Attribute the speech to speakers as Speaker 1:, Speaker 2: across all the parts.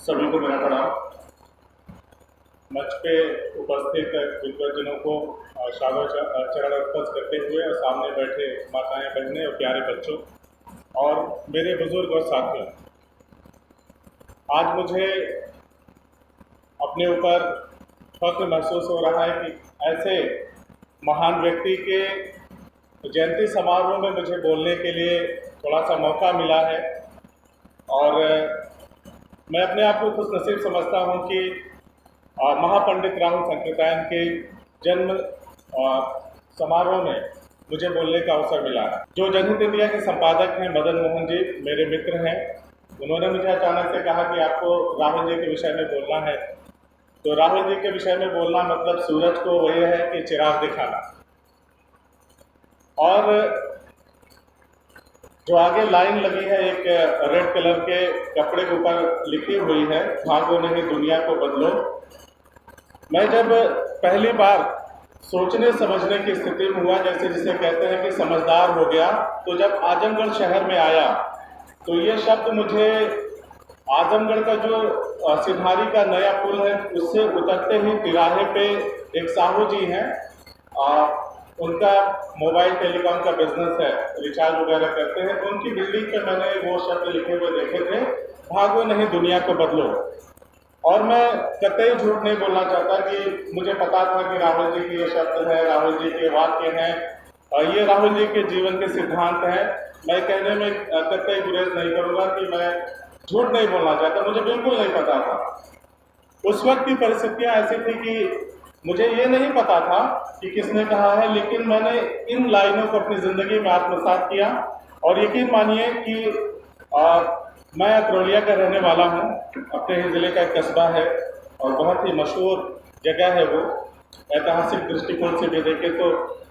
Speaker 1: सभी को मेरा प्रणाम। मंच पे उपस्थित विद्वजनों को चरण अर्पित करते हुए और सामने बैठे माताएं, बहनें और प्यारे बच्चों और मेरे बुजुर्ग और साथियों, आज मुझे अपने ऊपर फख्र महसूस हो रहा है कि ऐसे महान व्यक्ति के जयंती समारोह में मुझे बोलने के लिए थोड़ा सा मौका मिला है। और मैं अपने आप को खुशनसीब समझता हूँ कि महापंडित राहुल संकृतायन के जन्म समारोह में मुझे बोलने का अवसर मिला है। जो जनहित इंडिया के संपादक हैं मदन मोहन जी, मेरे मित्र हैं, उन्होंने मुझे अचानक से कहा कि आपको राहुल जी के विषय में बोलना है। तो राहुल जी के विषय में बोलना मतलब सूरज को वही है कि चिराग दिखाना। और जो आगे लाइन लगी है एक रेड कलर के कपड़े के ऊपर लिखी हुई है, भागो नहीं दुनिया को बदलो। मैं जब पहली बार सोचने समझने की स्थिति में हुआ, जैसे जिसे कहते हैं कि समझदार हो गया, तो जब आजमगढ़ शहर में आया तो ये शब्द मुझे आजमगढ़ का जो सिधारी का नया पुल है उससे उतरते ही तिराहे पे एक साहू जी हैं, उनका मोबाइल टेलीकॉम का बिजनेस है, रिचार्ज वगैरह करते हैं। तो उनकी बिल्डिंग पे मैंने वो शब्द लिखे हुए देखे थे, भागो नहीं दुनिया को बदलो। और मैं कतई झूठ नहीं बोलना चाहता कि मुझे पता था कि राहुल जी के ये शब्द है, राहुल जी के वाक्य हैं और ये राहुल जी के जीवन के सिद्धांत हैं। मैं कहने में कतई गुरेज नहीं करूँगा कि मैं झूठ नहीं बोलना चाहता, मुझे बिल्कुल नहीं पता था। उस वक्त की परिस्थितियाँ ऐसी थी कि मुझे ये नहीं पता था कि किसने कहा है, लेकिन मैंने इन लाइनों को अपनी ज़िंदगी में आत्मसात किया। और यकीन मानिए कि मैं अकरौलिया का रहने वाला हूँ, अपने ही ज़िले का एक कस्बा है और बहुत ही मशहूर जगह है वो। ऐतिहासिक दृष्टिकोण से भी देखें तो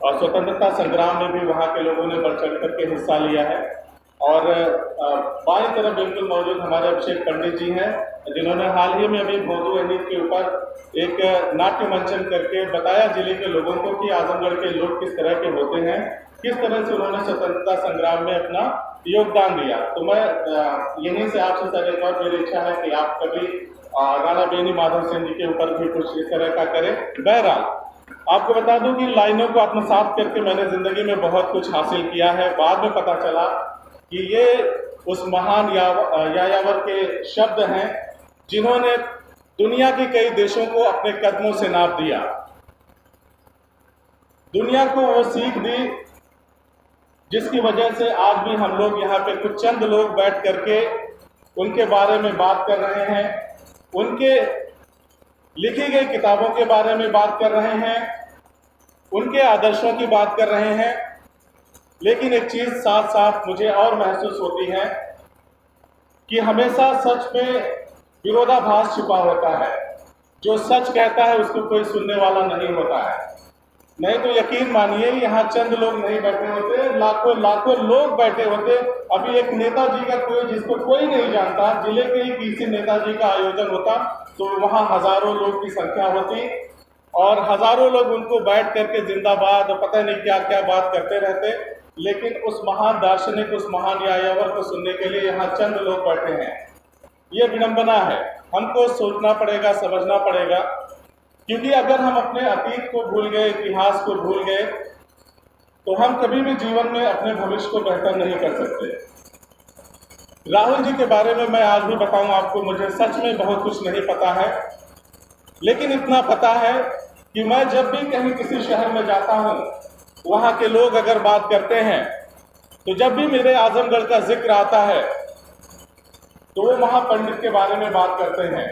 Speaker 1: स्वतंत्रता संग्राम में भी वहाँ के लोगों ने बढ़ चढ़ करके हिस्सा लिया है। और बाईं तरफ बिल्कुल मौजूद हमारे अभिषेक पंडित जी हैं, जिन्होंने हाल ही में अभी भोदू अहनीत के ऊपर एक नाट्य मंचन करके बताया जिले के लोगों को कि आजमगढ़ के लोग किस तरह के होते हैं, किस तरह से उन्होंने स्वतंत्रता संग्राम में अपना योगदान दिया। तो मैं यहीं से आपसे सर एक और मेरी इच्छा है कि आप कभी राणा बेनी माधव सिंह जी के ऊपर भी कुछ इस तरह का करें। बहरहाल आपको बता दूं कि लाइनों को आत्मसात करके मैंने जिंदगी में बहुत कुछ हासिल किया है। बाद में पता चला कि ये उस महान यायावर के शब्द हैं जिन्होंने दुनिया के कई देशों को अपने कदमों से नाप दिया। दुनिया को वो सीख दी जिसकी वजह से आज भी हम लोग यहाँ पे कुछ चंद लोग बैठ करके उनके बारे में बात कर रहे हैं, उनके लिखी गई किताबों के बारे में बात कर रहे हैं, उनके आदर्शों की बात कर रहे हैं। लेकिन एक चीज़ साथ साथ मुझे और महसूस होती है कि हमेशा सच में विरोधाभास छिपा होता है। जो सच कहता है उसको कोई सुनने वाला नहीं होता है। नहीं तो यकीन मानिए यहाँ चंद लोग नहीं बैठे होते, लाखों लाखों लोग बैठे होते। अभी एक नेताजी का कोई जिसको कोई नहीं जानता, जिले के ही किसी नेताजी का आयोजन होता तो वहाँ हजारों लोग की संख्या होती और हजारों लोग उनको बैठ करके जिंदाबाद और पता नहीं क्या क्या बात करते रहते। लेकिन उस महान दार्शनिक, उस महान यायावर को सुनने के लिए यहाँ चंद लोग बैठे हैं। ये विडंबना है, हमको सोचना पड़ेगा, समझना पड़ेगा। क्योंकि अगर हम अपने अतीत को भूल गए, इतिहास को भूल गए, तो हम कभी भी जीवन में अपने भविष्य को बेहतर नहीं कर सकते। राहुल जी के बारे में मैं आज भी बताऊं आपको, मुझे सच में बहुत कुछ नहीं पता है, लेकिन इतना पता है कि मैं जब भी कहीं किसी शहर में जाता हूं, वहां के लोग अगर बात करते हैं तो जब भी मेरे आजमगढ़ का जिक्र आता है तो वो महापंडित के बारे में बात करते हैं,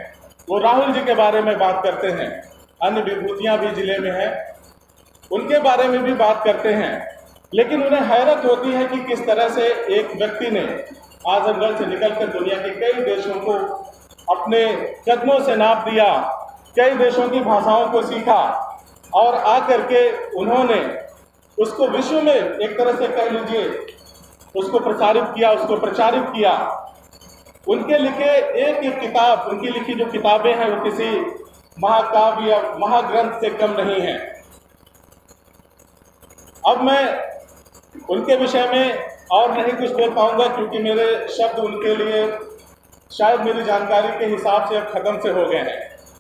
Speaker 1: वो राहुल जी के बारे में बात करते हैं। अन्य विभूतियां भी जिले में हैं, उनके बारे में भी बात करते हैं। लेकिन उन्हें हैरत होती है कि किस तरह से एक व्यक्ति ने आजमगढ़ से निकलकर दुनिया के कई देशों को अपने कदमों से नाप दिया, कई देशों की भाषाओं को सीखा और आकर के उन्होंने उसको विश्व में एक तरह से कह लीजिए उसको प्रसारित किया, उसको प्रचारित किया। उनके लिखे एक एक किताब, उनकी लिखी जो किताबें हैं वो किसी महाकाव्य या महाग्रंथ से कम नहीं है। अब मैं उनके विषय में और नहीं कुछ बोल पाऊंगा क्योंकि मेरे शब्द उनके लिए शायद मेरी जानकारी के हिसाब से अब ख़त्म से हो गए हैं।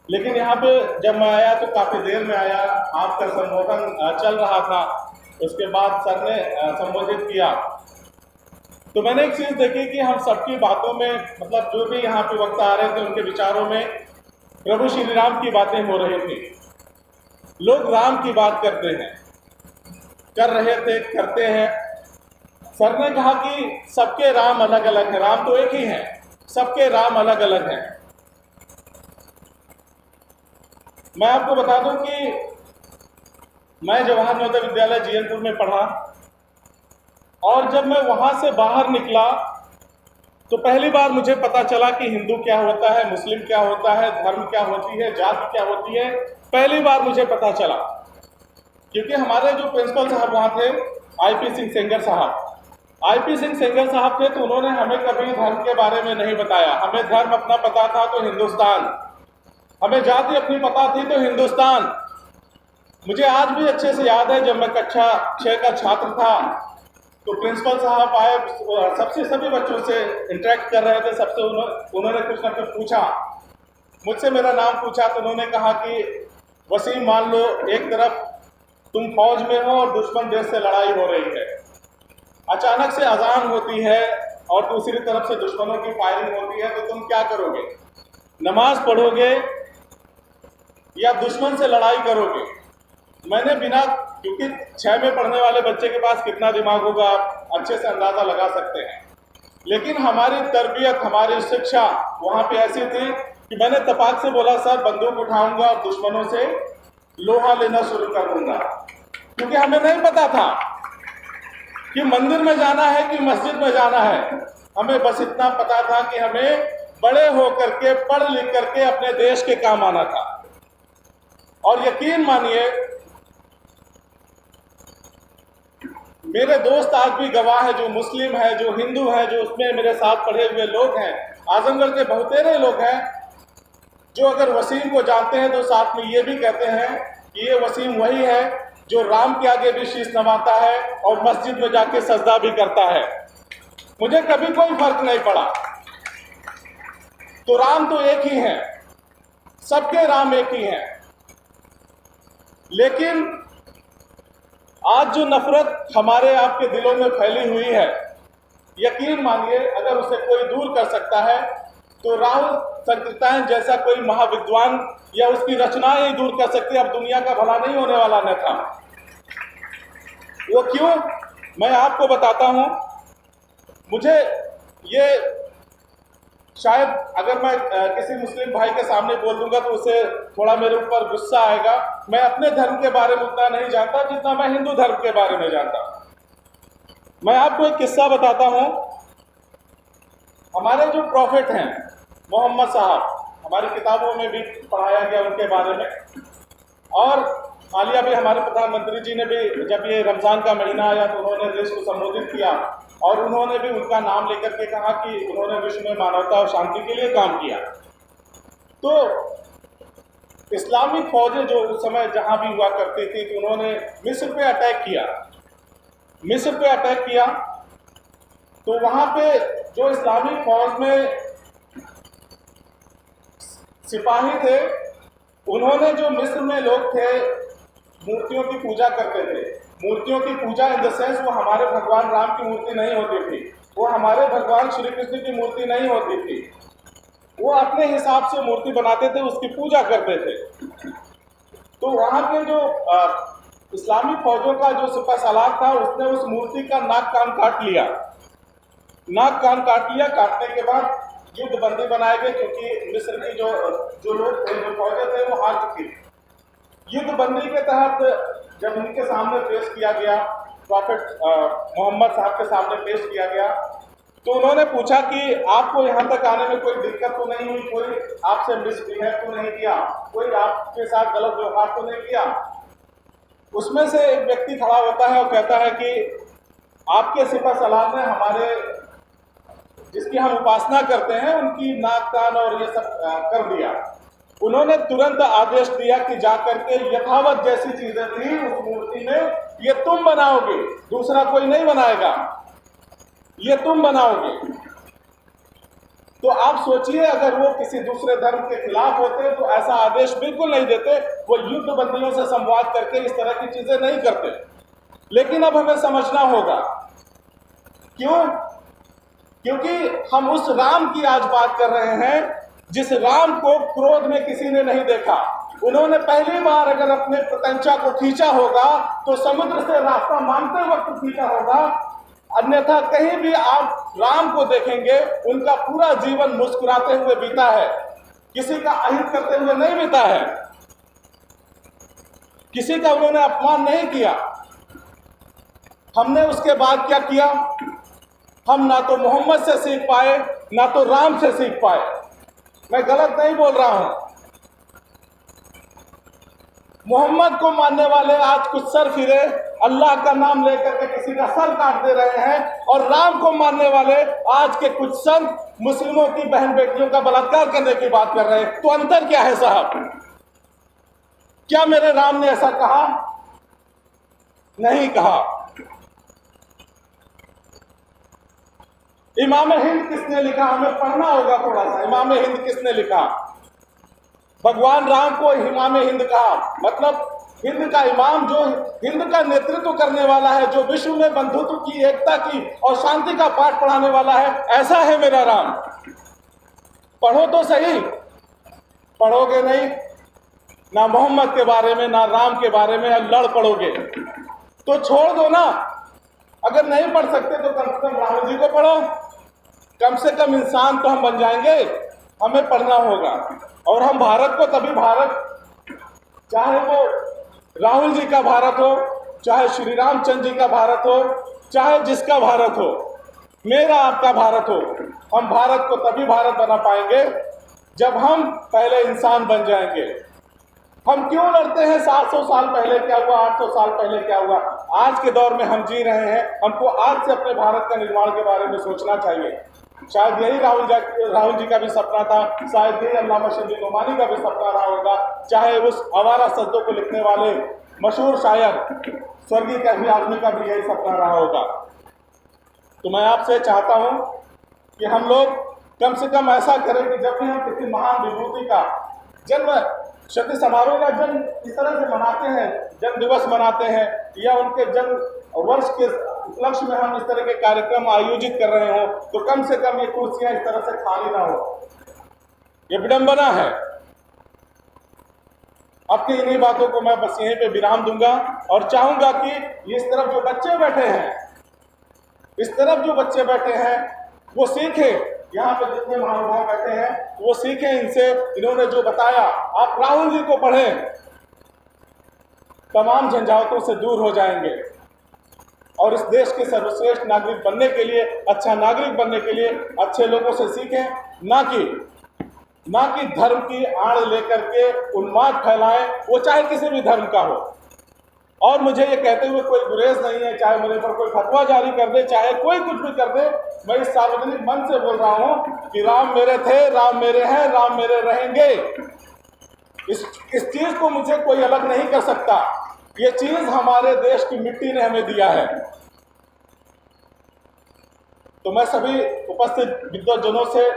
Speaker 1: लेकिन यहाँ पे जब मैं आया तो काफ़ी देर में आया, आपका संबोधन चल रहा था, उसके बाद सर ने संबोधित किया तो मैंने एक चीज़ देखी कि हम सबकी बातों में, मतलब जो भी यहाँ पे वक्त आ रहे थे उनके विचारों में प्रभु श्री राम की बातें हो रही थी। लोग राम की बात करते हैं, कर रहे थे, करते हैं। सर ने कहा कि सबके राम अलग अलग हैं, राम तो एक ही हैं, सबके राम अलग अलग हैं। मैं आपको बता दूं कि मैं जवाहर नवोदय विद्यालय जीएनपुर में पढ़ा और जब मैं वहां से बाहर निकला तो पहली बार मुझे पता चला कि हिंदू क्या होता है, मुस्लिम क्या होता है, धर्म क्या होती है, जाति क्या होती है। पहली बार मुझे पता चला, क्योंकि हमारे जो प्रिंसिपल साहब वहाँ थे आईपी सिंह सेंगर साहब, आईपी सिंह सेंगर साहब थे, तो उन्होंने हमें कभी धर्म के बारे में नहीं बताया। हमें धर्म अपना पता था तो हिंदुस्तान, हमें जाति अपनी पता थी तो हिंदुस्तान। मुझे आज भी अच्छे से याद है, जब मैं कक्षा 6 का छात्र था तो प्रिंसिपल साहब आए, सबसे सभी बच्चों से इंटरेक्ट कर रहे थे, सबसे उन्होंने कुछ ना कुछ पूछा। मुझसे मेरा नाम पूछा तो उन्होंने कहा कि वसीम, मान लो एक तरफ तुम फौज में हो और दुश्मन देश से लड़ाई हो रही है, अचानक से अजान होती है और दूसरी तरफ से दुश्मनों की फायरिंग होती है, तो तुम क्या करोगे? नमाज पढ़ोगे या दुश्मन से लड़ाई करोगे? मैंने बिना, क्योंकि 6 में पढ़ने वाले बच्चे के पास कितना दिमाग होगा आप अच्छे से अंदाजा लगा सकते हैं, लेकिन हमारी तरबियत, हमारी शिक्षा वहाँ पे ऐसी थी कि मैंने तपाक से बोला, सर बंदूक उठाऊंगा और दुश्मनों से लोहा लेना शुरू कर दूंगा। क्योंकि हमें नहीं पता था कि मंदिर में जाना है कि मस्जिद में जाना है, हमें बस इतना पता था कि हमें बड़े होकर के, पढ़ लिख करके अपने देश के काम आना था। और यकीन मानिए, मेरे दोस्त आज भी गवाह है, जो मुस्लिम है, जो हिंदू है, जो उसमें मेरे साथ पढ़े हुए लोग हैं, आजमगढ़ के बहुतेरे लोग हैं, जो अगर वसीम को जानते हैं तो साथ में ये भी कहते हैं कि ये वसीम वही है जो राम के आगे भी शीश नवाता है और मस्जिद में जाके सजदा भी करता है। मुझे कभी कोई फर्क नहीं पड़ा, तो राम तो एक ही है, सबके राम एक ही हैं। लेकिन आज जो नफरत हमारे आपके दिलों में फैली हुई है, यकीन मानिए अगर उसे कोई दूर कर सकता है तो राहुल संकृतायन जैसा कोई महाविद्वान या उसकी रचनाएं ही दूर कर सकती है। अब दुनिया का भला नहीं होने वाला न था। वो क्यों, मैं आपको बताता हूं। मुझे ये शायद अगर मैं किसी मुस्लिम भाई के सामने बोल दूंगा तो उसे थोड़ा मेरे ऊपर गुस्सा आएगा। मैं अपने धर्म के बारे में उतना नहीं जानता जितना मैं हिंदू धर्म के बारे में जानता। मैं आपको एक किस्सा बताता हूं। हमारे जो प्रॉफिट हैं मोहम्मद साहब, हमारी किताबों में भी पढ़ाया गया उनके बारे में, और हालिया भी हमारे प्रधानमंत्री जी ने भी जब ये रमज़ान का महीना आया तो उन्होंने देश को संबोधित किया और उन्होंने भी उनका नाम लेकर के कहा कि उन्होंने विश्व में मानवता और शांति के लिए काम किया। तो इस्लामिक फौजें जो उस समय जहां भी हुआ करती थी तो उन्होंने मिस्र पे अटैक किया। मिस्र पे अटैक किया तो वहां पे जो इस्लामिक फौज में सिपाही थे, उन्होंने, जो मिस्र में लोग थे मूर्तियों की पूजा करते थे। मूर्तियों की पूजा इन द सेंस वो हमारे भगवान राम की मूर्ति नहीं होती थी, वो हमारे भगवान श्री कृष्ण की मूर्ति नहीं होती थी। वो अपने हिसाब से मूर्ति बनाते थे, उसकी पूजा करते थे। तो वहाँ के जो इस्लामिक फौजों का जो सिपह सालार था, उसने उस मूर्ति का नाक कान काट लिया। नाक कान काट लिया। काटने के बाद युद्ध बंदी बनाए गए, क्योंकि मिस्र की जो लोग थे, जो फौजें थे, वो हार चुकी थी। युद्ध बंदी के तहत जब उनके सामने पेश किया गया, प्रॉफिट मोहम्मद साहब के सामने पेश किया गया, तो उन्होंने पूछा कि आपको यहाँ तक आने में कोई दिक्कत तो नहीं हुई, कोई आपसे मिसबिहेव तो नहीं किया, कोई आपके साथ गलत व्यवहार तो नहीं किया? उसमें से एक व्यक्ति खड़ा होता है और कहता है कि आपके सिपह सलार ने हमारे, जिसकी हम उपासना करते हैं, उनकी नाक कान और ये सब कर दिया। उन्होंने तुरंत आदेश दिया कि जाकर के यथावत जैसी चीजें थी उस मूर्ति में, ये तुम बनाओगे, दूसरा कोई नहीं बनाएगा, ये तुम बनाओगे। तो आप सोचिए, अगर वो किसी दूसरे धर्म के खिलाफ होते तो ऐसा आदेश बिल्कुल नहीं देते, वो युद्ध बंदियों से संवाद करके इस तरह की चीजें नहीं करते। लेकिन अब हमें समझना होगा, क्यों? क्योंकि हम उस राम की आज बात कर रहे हैं जिस राम को क्रोध में किसी ने नहीं देखा। उन्होंने पहली बार अगर अपने प्रत्यंचा को खींचा होगा तो समुद्र से रास्ता मांगते वक्त खींचा होगा, अन्यथा कहीं भी आप राम को देखेंगे उनका पूरा जीवन मुस्कुराते हुए बीता है, किसी का अहित करते हुए नहीं बीता है, किसी का उन्होंने अपमान नहीं किया। हमने उसके बाद क्या किया? हम ना तो मोहम्मद से सीख पाए, ना तो राम से सीख पाए। मैं गलत नहीं बोल रहा हूं। मोहम्मद को मानने वाले आज कुछ सर फिरे अल्लाह का नाम लेकर के किसी का सर काट दे रहे हैं, और राम को मानने वाले आज के कुछ संत मुस्लिमों की बहन बेटियों का बलात्कार करने की बात कर रहे हैं। तो अंतर क्या है साहब? क्या मेरे राम ने ऐसा कहा? नहीं कहा। इमाम हिंद किसने लिखा? हमें पढ़ना होगा थोड़ा सा। इमाम हिंद किसने लिखा? भगवान राम को इमाम हिंद कहा, मतलब हिंद का इमाम, जो हिंद का नेतृत्व करने वाला है, जो विश्व में बंधुत्व की, एकता की और शांति का पाठ पढ़ाने वाला है, ऐसा है मेरा राम। पढ़ो तो सही। पढ़ोगे नहीं, ना मोहम्मद के बारे में ना राम के बारे में लड़ पड़ोगे तो छोड़ दो ना। अगर नहीं पढ़ सकते तो कम से कम राहुल जी को पढ़ो। कम से कम इंसान तो हम बन जाएंगे। हमें पढ़ना होगा। और हम भारत को तभी भारत, चाहे वो राहुल जी का भारत हो, चाहे श्री रामचंद्र जी का भारत हो, चाहे जिसका भारत हो, मेरा आपका भारत हो, हम भारत को तभी भारत बना पाएंगे जब हम पहले इंसान बन जाएंगे। हम क्यों लड़ते हैं 700 साल पहले क्या हुआ, 800 साल पहले क्या हुआ? आज के दौर में हम जी रहे हैं। हमको आज से अपने भारत का निर्माण के बारे में सोचना चाहिए। शायद यही राहुल जी का भी सपना था, शायद यही अल्लामा शबीर नोमानी का भी सपना रहा होगा, चाहे उस आवारा सज्जों को लिखने वाले मशहूर शायर स्वर्गीय कैफी आजमी का भी यही सपना रहा होगा। तो मैं आपसे चाहता हूं कि हम लोग कम से कम ऐसा करें कि जब भी हम किसी महान विभूति का जन्म शती समारोह का जन्म इस तरह से मनाते हैं, जन्म दिवस मनाते हैं, या उनके जन्म वर्ष के उपलक्ष्य में हम इस तरह के कार्यक्रम आयोजित कर रहे हो, तो कम से कम ये कुर्सियां इस तरह से खाली ना हो। ये विडंबना है। आपकी इन्हीं बातों को मैं बस यहीं पे विराम दूंगा और चाहूंगा कि इस तरफ जो बच्चे बैठे हैं, इस तरफ जो बच्चे बैठे हैं वो सीखें। यहाँ पे जितने महानुभाव बैठे हैं वो सीखें इनसे। इन्होंने जो बताया, आप राहुल जी को पढ़ें, तमाम झंझावतों से दूर हो जाएंगे और इस देश के सर्वश्रेष्ठ नागरिक बनने के लिए, अच्छा नागरिक बनने के लिए अच्छे लोगों से सीखें, ना कि धर्म की आड़ लेकर के उन्माद फैलाएं, वो चाहे किसी भी धर्म का हो। और मुझे ये कहते हुए कोई गुरेज नहीं है, चाहे मेरे पर कोई फतवा जारी कर दे, चाहे कोई कुछ भी कर दे, मैं इस सार्वजनिक मन से बोल रहा हूं कि राम मेरे थे, राम मेरे हैं, राम मेरे रहेंगे। इस चीज को मुझे कोई अलग नहीं कर सकता। ये चीज हमारे देश की मिट्टी ने हमें दिया है। तो मैं सभी उपस्थित विद्वजनों से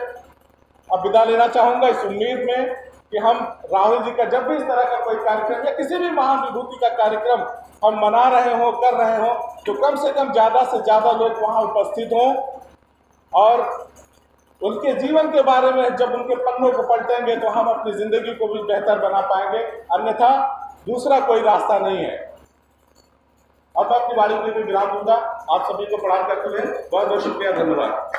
Speaker 1: अब विदा लेना चाहूंगा, इस उम्मीद में कि हम राहुल जी का जब भी इस तरह का कोई कार्यक्रम या किसी भी महान विभूति का कार्यक्रम हम मना रहे हो, कर रहे हो, तो कम से कम ज़्यादा से ज़्यादा लोग वहाँ उपस्थित हों और उनके जीवन के बारे में जब उनके पन्नों को पलटेंगे तो हम अपनी ज़िंदगी को भी बेहतर बना पाएंगे। अन्यथा दूसरा कोई रास्ता नहीं है। अब मैं अपनी वाणी के लिए विराम दूंगा। आप सभी को प्रणाम करते हुए बहुत बहुत शुक्रिया, धन्यवाद।